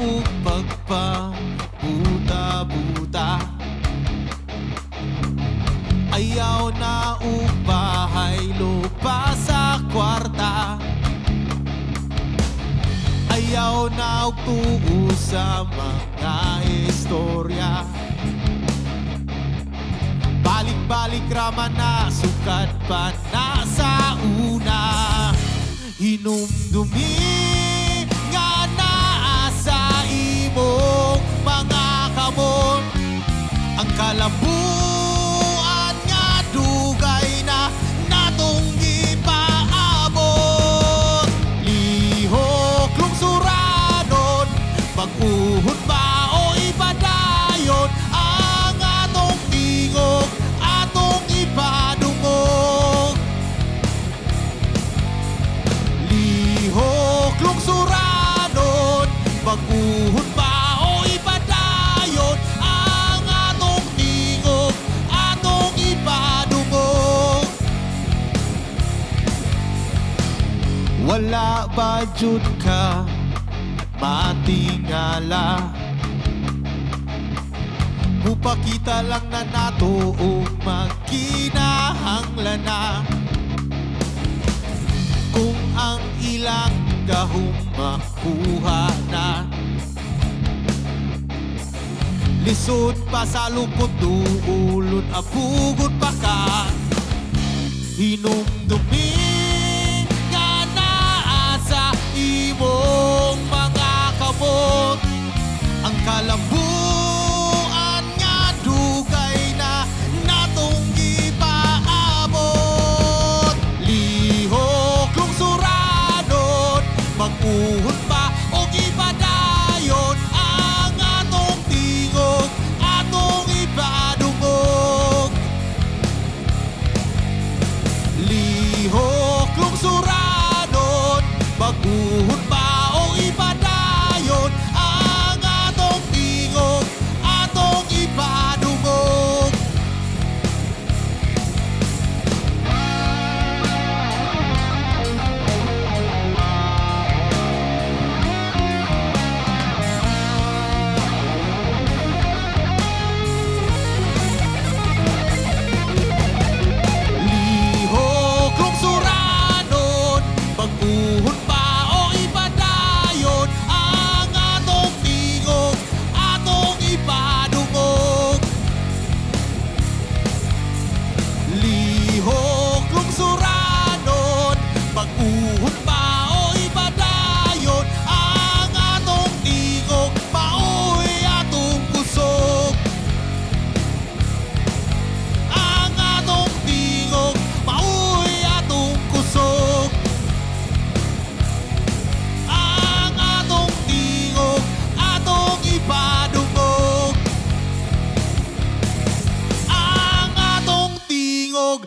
ug pagpabuta-buta. Ayaw na ug bahay lupa sa kwarta. Ayaw na ug tuo sa mga istorya. Balik-balik raman na sukat pa na sa una. Hinumdumi nga naa sa imong mga kamot. Ang kalabuan nga dugay na natong gipaabot. Lihok lungsuranon, pag-uhod ba o ipadayon ang atong tingog, atong ipadungog. Lihok lungsuranon, pag-uhod ba o ipadayon ang atong tingog, atong ipadungog. Wala ba jud ka matingala? Mupakita lang na nato o magkinahanglan na. Kung ang ilang gahom makuha na, lisod pa sa lupot, duulod apugod pa ka. Hinumdumi nga naa sa imong mga kamot. Ang kalambuan nga dugay na natong gipaabot. Lihok lungsuranon, mag-uhod pa o ipadayon ang atong tingog, atong ipadungog. Lihok lungsuranon, mag-uhod pa o ipadayon ang atong tingog, atong ipadungog. Lihok lungsuranon, pag-uhod pa o ipadayon ang atong tingog, atong ipadungog. Lihok lungsuranon, pag-uhod pa o ipadayon ang atong tingog, maoy atong kusog. Ang atong tingog, maoy atong kusog. Ang atong tingog, atong ipadungog. Ang atong tingog,